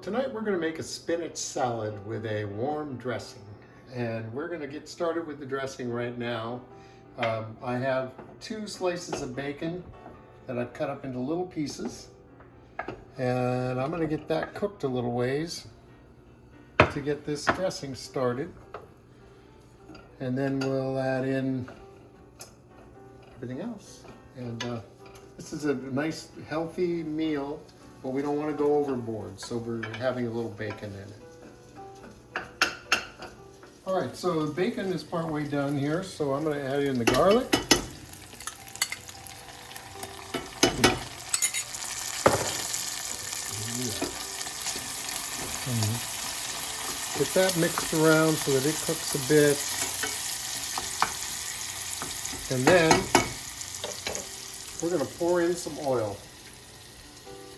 tonight we're going to make a spinach salad with a warm dressing, and we're going to get started with the dressing right now. I have 2 slices of bacon that I've cut up into little pieces, and I'm going to get that cooked a little ways to get this dressing started, and then we'll add in everything else. And this is a nice healthy meal, but we don't want to go overboard, so we're having a little bacon in it. All right, so the bacon is partway done here, so I'm going to add in the garlic. Get that mixed around so that it cooks a bit. And then we're going to pour in some oil.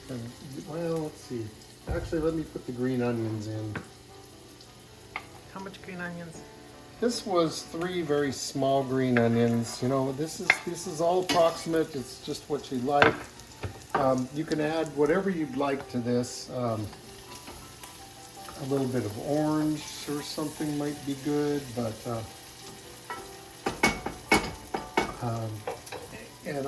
And, well, let's see. Actually, let me put the green onions in. How much green onions? This was 3 very small green onions. You know, this is all approximate. It's just what you like. You can add whatever you'd like to this. A little bit of orange or something might be good, but and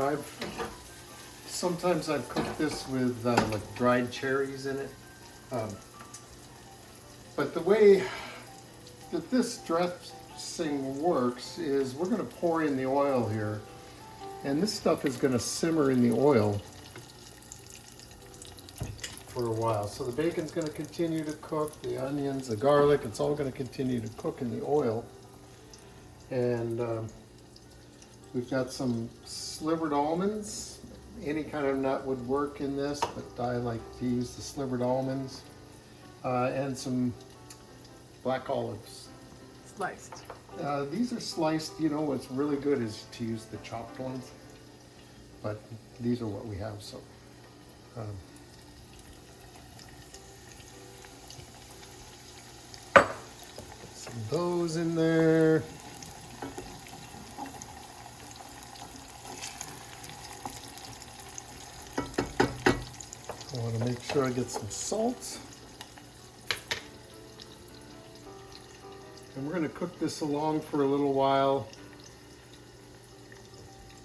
sometimes I've cooked this with like dried cherries in it. But the way that this dressing works is we're going to pour in the oil here, and this stuff is going to simmer in the oil for a while. So the bacon's going to continue to cook, the onions, the garlic, it's all going to continue to cook in the oil. And we've got some slivered almonds. Any kind of nut would work in this, but I like to use the slivered almonds. And some black olives. Sliced. These are sliced. You know what's really good is to use the chopped ones, but these are what we have, so. Some of those in there. I want to make sure I get some salt. And we're going to cook this along for a little while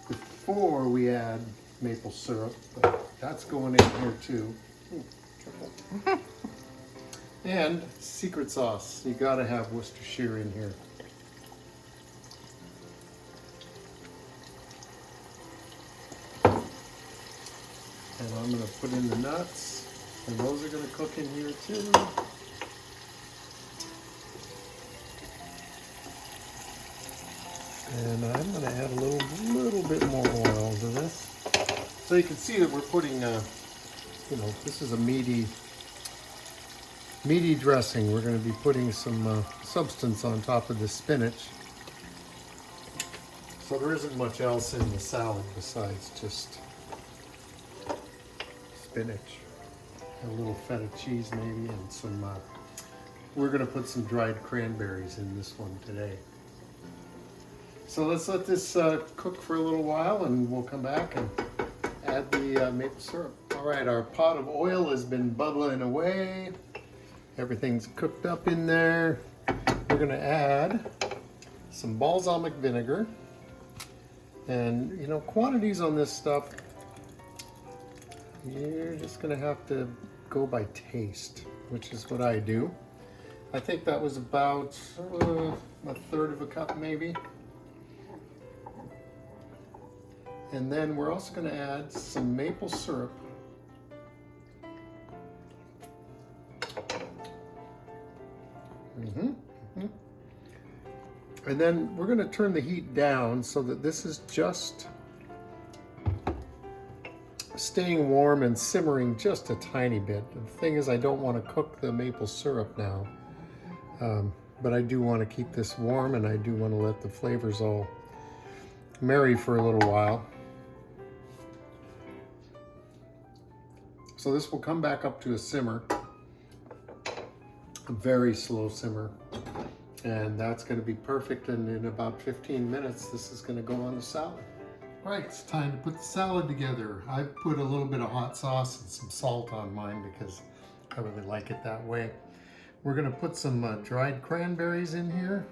before we add maple syrup, but that's going in here too. Ooh, and secret sauce. You got to have Worcestershire in here. And I'm going to put in the nuts, and those are going to cook in here too. And I'm going to add a little bit more oil to this. So you can see that we're putting, you know, this is a meaty dressing. We're going to be putting some substance on top of the spinach. So there isn't much else in the salad besides just spinach. A little feta cheese maybe, and some, we're going to put some dried cranberries in this one today. So let's let this cook for a little while, and we'll come back and add the maple syrup. All right, our pot of oil has been bubbling away. Everything's cooked up in there. We're going to add some balsamic vinegar. And, you know, quantities on this stuff, you're just going to have to go by taste, which is what I do. I think that was about 1/3 of a cup maybe. And then we're also going to add some maple syrup. And then we're going to turn the heat down so that this is just staying warm and simmering just a tiny bit. The thing is, I don't want to cook the maple syrup now, but I do want to keep this warm, and I do want to let the flavors all marry for a little while. So this will come back up to a simmer, a very slow simmer, and that's going to be perfect. And in about 15 minutes, this is going to go on the salad. All right, it's time to put the salad together. I put a little bit of hot sauce and some salt on mine because I really like it that way. We're gonna put some dried cranberries in here.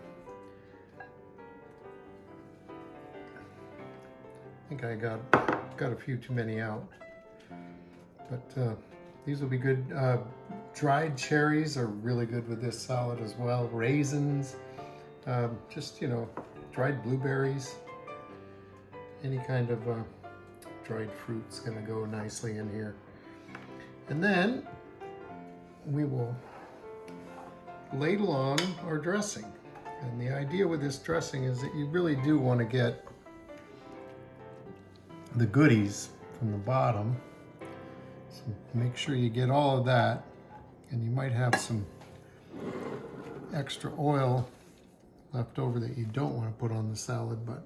I think I got a few too many out, but these will be good. Dried cherries are really good with this salad as well. Raisins, just, you know, dried blueberries. Any kind of dried fruit's gonna go nicely in here. And then we will ladle on our dressing. And the idea with this dressing is that you really do want to get the goodies from the bottom. So make sure you get all of that. And you might have some extra oil left over that you don't want to put on the salad, but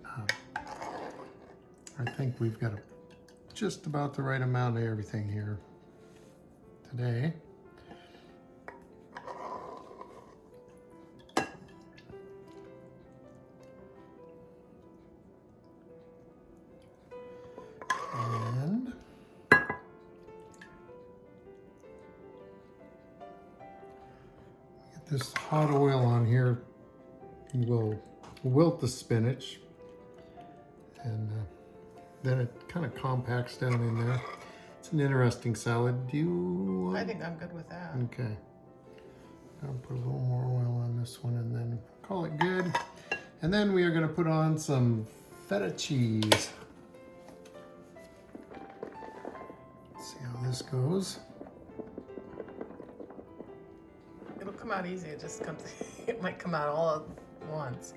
I think we've got just about the right amount of everything here today. And get this hot oil on here. We'll wilt the spinach, and then it kind of compacts down in there. It's an interesting salad. Do you? I think I'm good with that. Okay. I'll put a little more oil on this one and then call it good. And then we are going to put on some feta cheese. Let's see how this goes. It'll come out easy. It just comes. It might come out all at once.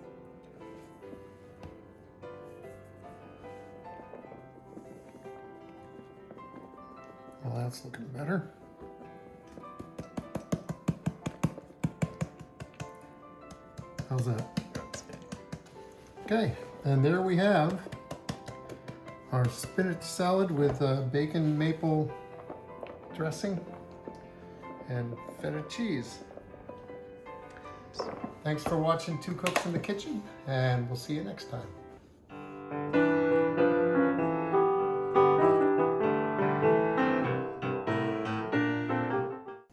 Well, that's looking better. How's that? That's good. Okay, and there we have our spinach salad with bacon maple dressing and feta cheese. Thanks for watching Two Cooks in the Kitchen, and we'll see you next time.